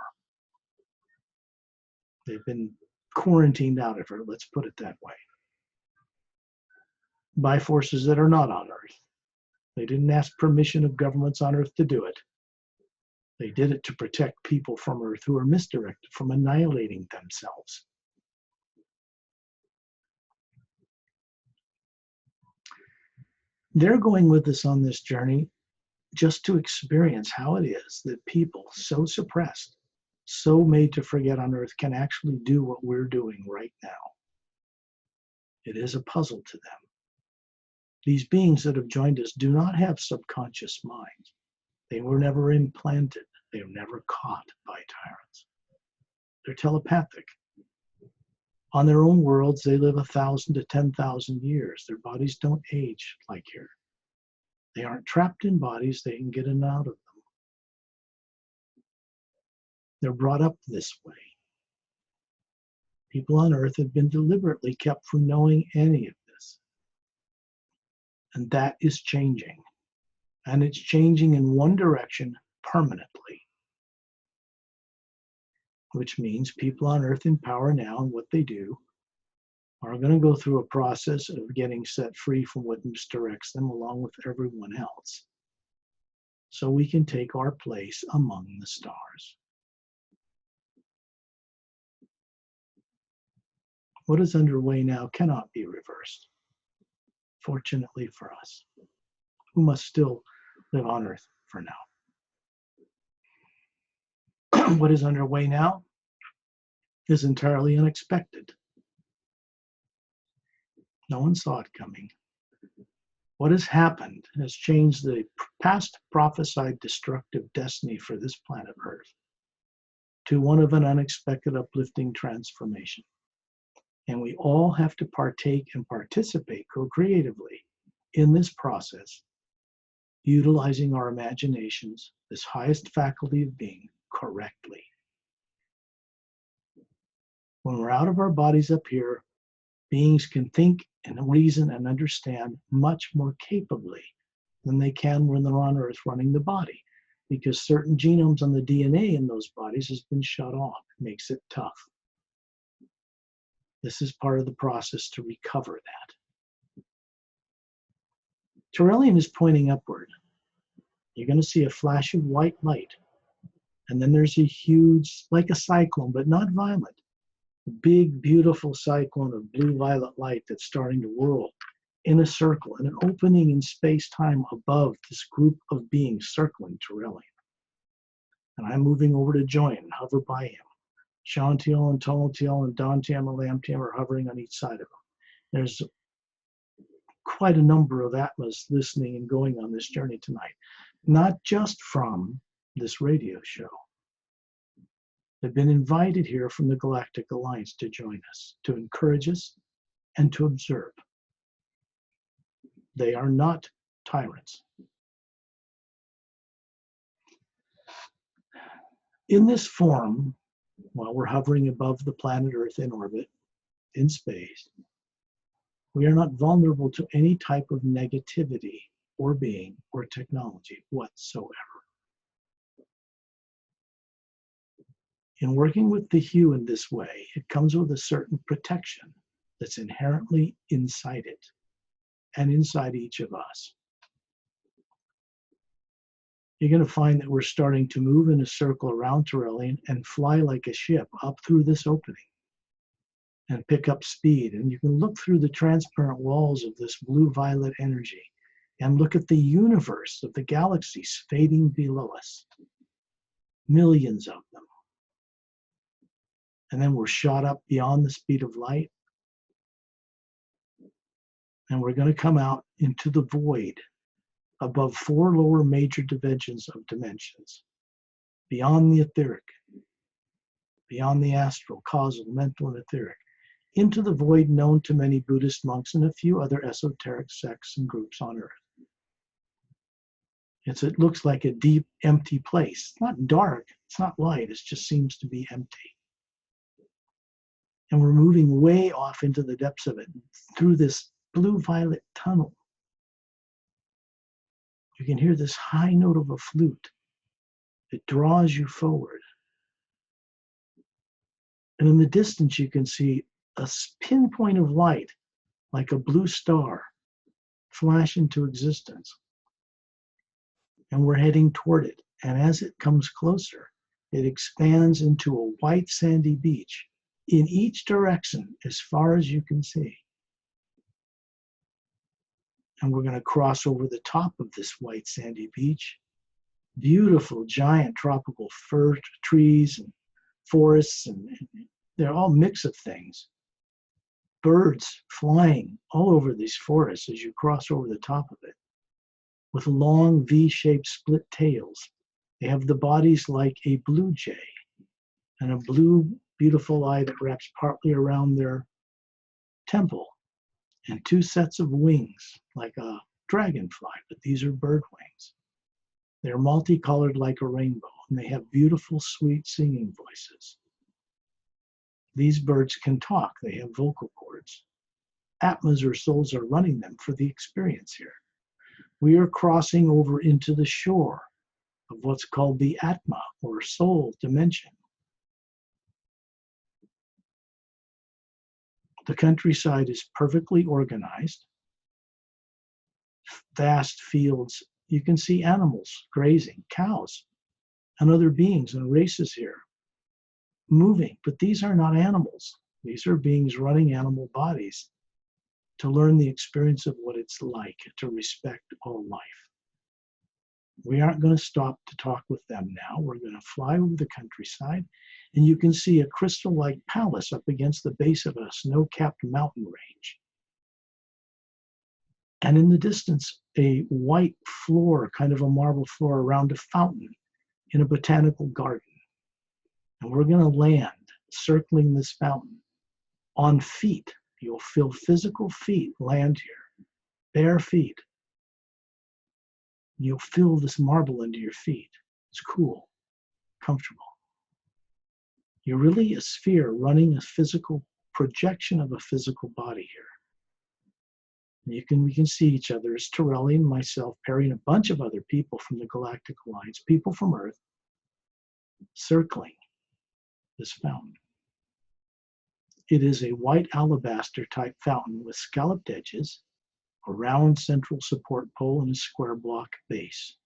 B: They've been quarantined out of her, let's put it that way, by forces that are not on Earth. They didn't ask permission of governments on Earth to do it. They did it to protect people from Earth who are misdirected from annihilating themselves. They're going with us on this journey just to experience how it is that people so suppressed, so made to forget on Earth can actually do what we're doing right now. It is a puzzle to them. These beings that have joined us do not have subconscious minds. They were never implanted. They were never caught by tyrants. They're telepathic. On their own worlds, they live 1,000 to 10,000 years. Their bodies don't age like here. They aren't trapped in bodies. They can get in and out of them. They're brought up this way. People on Earth have been deliberately kept from knowing any of this. And that is changing. And it's changing in one direction permanently, which means people on Earth in power now and what they do are going to go through a process of getting set free from what misdirects them along with everyone else, so we can take our place among the stars. What is underway now cannot be reversed, fortunately for us, who must still live on Earth for now. What is underway now is entirely unexpected. No one saw it coming. What has happened has changed the past prophesied destructive destiny for this planet Earth to one of an unexpected uplifting transformation. And we all have to partake and participate co-creatively in this process, utilizing our imaginations, this highest faculty of being, correctly. When we're out of our bodies up here, beings can think and reason and understand much more capably than they can when they're on Earth running the body, because certain genomes on the DNA in those bodies has been shut off. It makes it tough. This is part of the process to recover that. Turelian is pointing upward. You're going to see a flash of white light, and then there's a huge, like a cyclone, but not violent, big, beautiful cyclone of blue-violet light that's starting to whirl in a circle, and an opening in space-time above this group of beings circling Turelian. And I'm moving over to join and hover by him. Shantiel and Tonatiel and Dantiam and Lamtiam are hovering on each side of him. There's quite a number of Atmas listening and going on this journey tonight, not just from this radio show. They've been invited here from the Galactic Alliance to join us, to encourage us, and to observe. They are not tyrants. In this form, while we're hovering above the planet Earth in orbit, in space, we are not vulnerable to any type of negativity or being or technology whatsoever. In working with the hue in this way, it comes with a certain protection that's inherently inside it and inside each of us. You're going to find that we're starting to move in a circle around Turelian and fly like a ship up through this opening and pick up speed. And you can look through the transparent walls of this blue-violet energy and look at the universe of the galaxies fading below us. Millions of them. And then we're shot up beyond the speed of light. And we're going to come out into the void above 4 lower major dimensions of dimensions, beyond the etheric, beyond the astral, causal, mental, and etheric, into the void known to many Buddhist monks and a few other esoteric sects and groups on Earth. It looks like a deep, empty place. It's not dark, it's not light, it just seems to be empty. And we're moving way off into the depths of it, through this blue-violet tunnel. You can hear this high note of a flute. It draws you forward. And in the distance, you can see a pinpoint of light, like a blue star, flash into existence. And we're heading toward it. And as it comes closer, it expands into a white sandy beach in each direction as far as you can see. And we're going to cross over the top of this white sandy beach. Beautiful, giant tropical fir trees and forests, and they're all mix of things. Birds flying all over these forests as you cross over the top of it, with long V-shaped split tails. They have the bodies like a blue jay, and a blue, beautiful eye that wraps partly around their temple, and 2 sets of wings, like a dragonfly, but these are bird wings. They're multicolored like a rainbow, and they have beautiful, sweet singing voices. These birds can talk. They have vocal cords. Atmas or souls are running them for the experience here. We are crossing over into the shore of what's called the Atma or soul dimension. The countryside is perfectly organized. Vast fields. You can see animals grazing, cows, and other beings and races here moving. But these are not animals. These are beings running animal bodies to learn the experience of what it's like to respect all life. We aren't going to stop to talk with them now. We're going to fly over the countryside, and you can see a crystal-like palace up against the base of a snow-capped mountain range. And in the distance, a white floor, kind of a marble floor around a fountain in a botanical garden. And we're going to land circling this fountain on feet. You'll feel physical feet land here, bare feet. You'll feel this marble under your feet. It's cool, comfortable. You're really a sphere running a physical projection of a physical body here. And we can see each other as Torelli and myself, Perry, and a bunch of other people from the Galactic Alliance, people from Earth, circling this fountain. It is a white alabaster type fountain with scalloped edges, a round central support pole, and a square block base.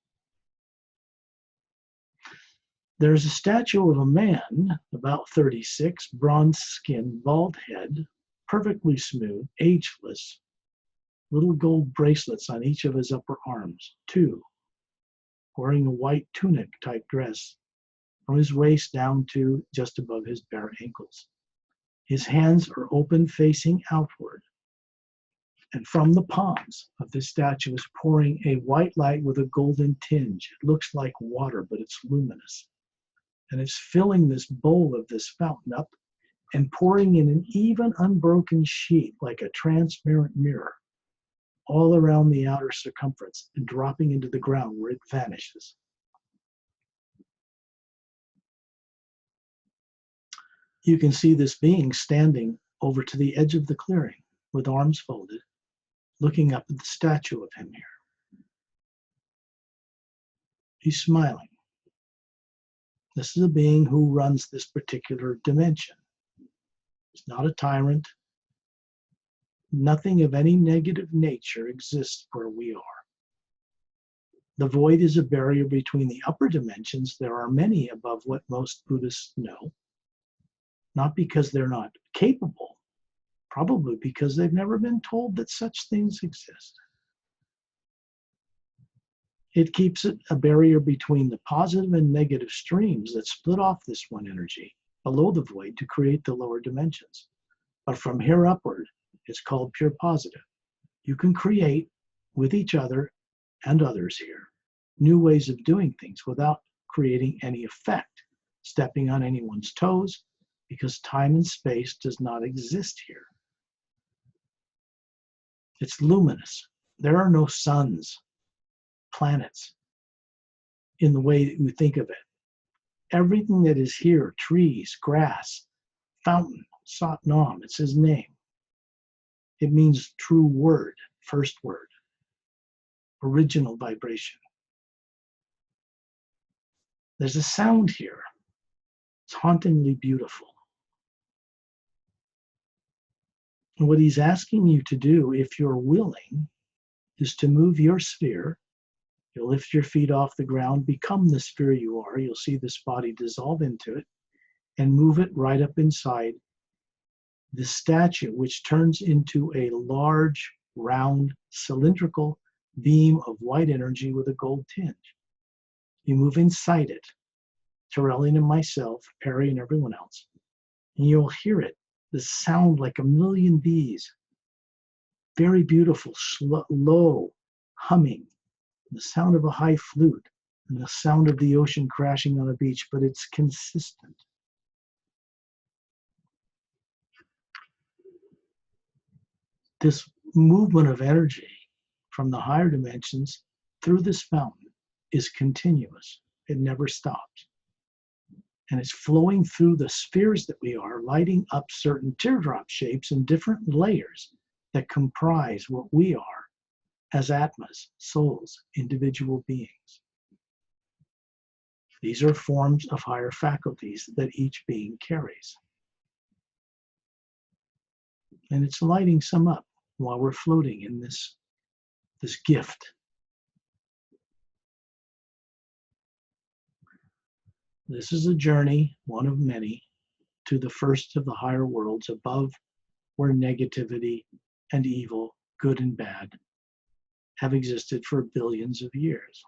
B: There's a statue of a man, about 36, bronze skin, bald head, perfectly smooth, ageless, little gold bracelets on each of his upper arms, 2, wearing a white tunic type dress from his waist down to just above his bare ankles. His hands are open facing outward, and from the palms of this statue is pouring a white light with a golden tinge. It looks like water, but it's luminous. And it's filling this bowl of this fountain up and pouring in an even unbroken sheet like a transparent mirror all around the outer circumference and dropping into the ground where it vanishes. You can see this being standing over to the edge of the clearing with arms folded, looking up at the statue of him here. He's smiling. This is a being who runs this particular dimension. He's not a tyrant. Nothing of any negative nature exists where we are. The void is a barrier between the upper dimensions. There are many above what most Buddhists know, not because they're not capable, probably because they've never been told that such things exist. It keeps it a barrier between the positive and negative streams that split off this one energy below the void to create the lower dimensions. But from here upward, it's called pure positive. You can create with each other and others here new ways of doing things without creating any effect, stepping on anyone's toes, because time and space does not exist here. It's luminous. There are no suns, planets, in the way that you think of it. Everything that is here, trees, grass, fountain, Sat Nam, it's his name. It means true word, first word, original vibration. There's a sound here. It's hauntingly beautiful. And what he's asking you to do, if you're willing, is to move your sphere. You'll lift your feet off the ground, become the sphere you are. You'll see this body dissolve into it and move it right up inside the statue, which turns into a large, round, cylindrical beam of white energy with a gold tinge. You move inside it, Torellian and myself, Perry and everyone else, and you'll hear it, the sound like a million bees. Very beautiful, low humming, the sound of a high flute, and the sound of the ocean crashing on a beach, but it's consistent. This movement of energy from the higher dimensions through this fountain is continuous. It never stops. And it's flowing through the spheres that we are, lighting up certain teardrop shapes in different layers that comprise what we are as Atmas, souls, individual beings. These are forms of higher faculties that each being carries. And it's lighting some up while we're floating in this gift. This is a journey, one of many, to the first of the higher worlds above, where negativity and evil, good and bad, have existed for billions of years.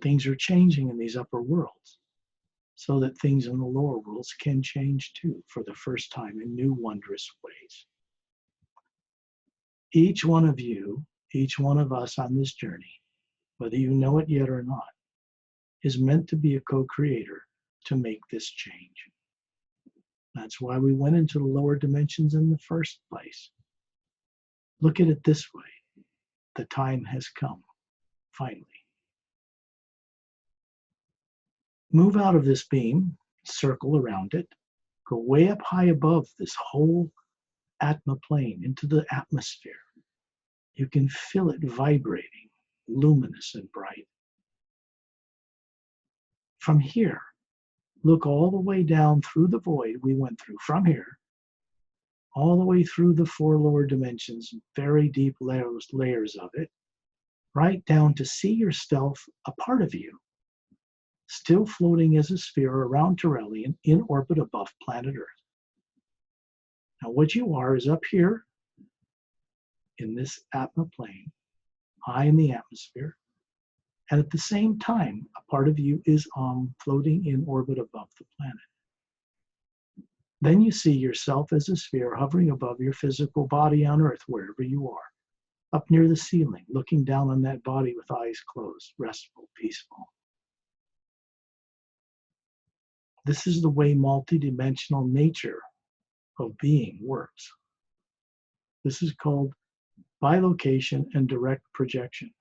B: Things are changing in these upper worlds so that things in the lower worlds can change too for the first time in new wondrous ways. Each one of you, each one of us on this journey, whether you know it yet or not, is meant to be a co-creator to make this change. That's why we went into the lower dimensions in the first place. Look at it this way. The time has come, finally. Move out of this beam, circle around it, go way up high above this whole Atma plane into the atmosphere. You can feel it vibrating, luminous and bright. From here, look all the way down through the void we went through, from here, all the way through the 4 lower dimensions, very deep layers of it, right down to see yourself, a part of you, still floating as a sphere around Turelian in orbit above planet Earth. Now what you are is up here in this Atma plane, high in the atmosphere, and at the same time, a part of you is floating in orbit above the planet. Then you see yourself as a sphere hovering above your physical body on Earth, wherever you are, up near the ceiling, looking down on that body with eyes closed, restful, peaceful. This is the way multidimensional nature of being works. This is called bilocation and direct projection,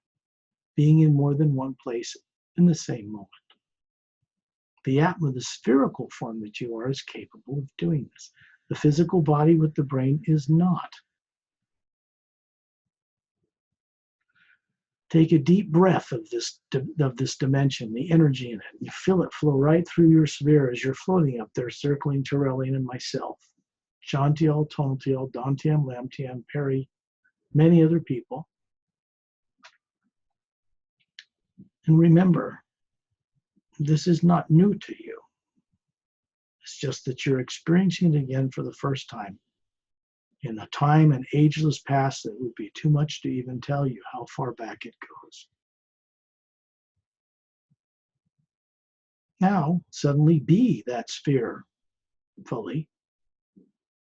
B: being in more than one place in the same moment. The Atma, the spherical form that you are, is capable of doing this. The physical body with the brain is not. Take a deep breath of this dimension, the energy in it. You feel it flow right through your sphere as you're floating up there, circling Turelian and myself. Shantiel, Tontiel, Dantiam, Lamtiam, Perry, many other people. And remember, this is not new to you. It's just that you're experiencing it again for the first time in a time and ageless past that would be too much to even tell you how far back it goes. Now, suddenly be that sphere fully,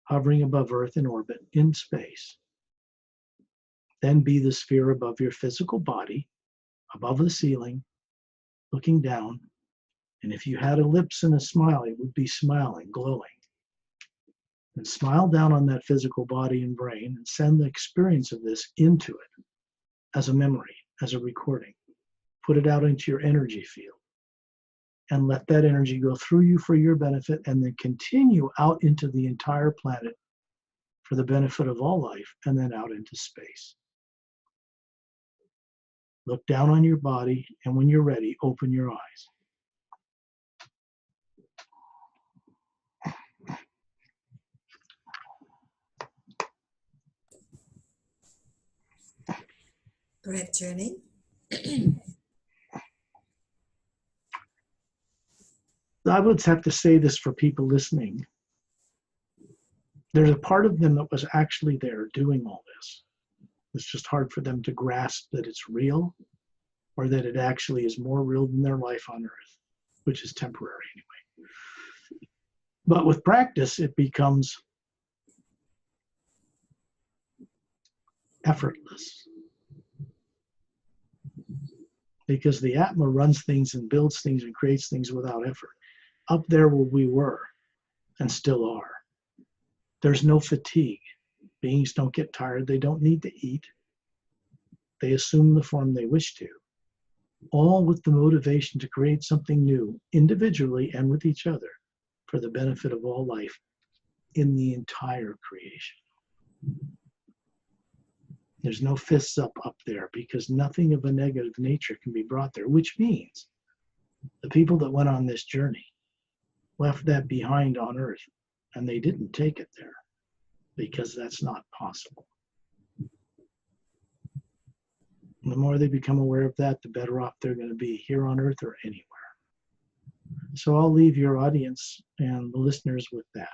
B: hovering above Earth in orbit in space. Then be the sphere above your physical body, above the ceiling, looking down. And if you had a lips and a smile, it would be smiling, glowing. And smile down on that physical body and brain and send the experience of this into it as a memory, as a recording. Put it out into your energy field and let that energy go through you for your benefit and then continue out into the entire planet for the benefit of all life and then out into space. Look down on your body, and when you're ready, open your eyes.
A: Great journey.
B: I would have to say this for people listening. There's a part of them that was actually there doing all this. It's just hard for them to grasp that it's real, or that it actually is more real than their life on Earth, which is temporary anyway. But with practice, it becomes effortless. Because the Atma runs things and builds things and creates things without effort. Up there where we were, and still are, there's no fatigue. Beings don't get tired. They don't need to eat. They assume the form they wish to, all with the motivation to create something new, individually and with each other, for the benefit of all life in the entire creation. There's no fists up there because nothing of a negative nature can be brought there, which means the people that went on this journey left that behind on Earth, and they didn't take it there because that's not possible. And the more they become aware of that, the better off they're going to be here on Earth or anywhere. So I'll leave your audience and the listeners with that.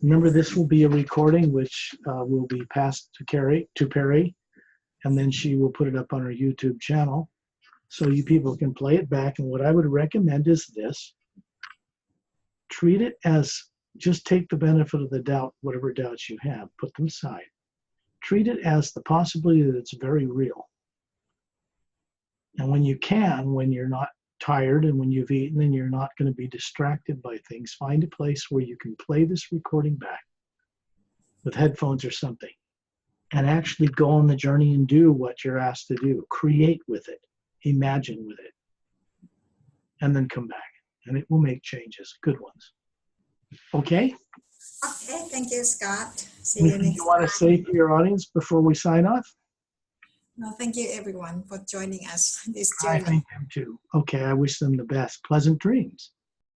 B: Remember, this will be a recording which will be passed to Perry, and then she will put it up on her YouTube channel so you people can play it back. And what I would recommend is this. Treat it as, just take the benefit of the doubt, whatever doubts you have, put them aside. Treat it as the possibility that it's very real. And when you can, when you're not tired and when you've eaten and you're not going to be distracted by things, find a place where you can play this recording back with headphones or something and actually go on the journey and do what you're asked to do. Create with it, imagine with it, and then come back, and it will make changes, good ones. Okay?
A: Okay, thank you, Scott. See you
B: Anything
A: next
B: you want to say to your audience before we sign off?
A: No, thank you everyone for joining us this
B: I
A: journey.
B: thank them too. Okay, I wish them the best. Pleasant dreams.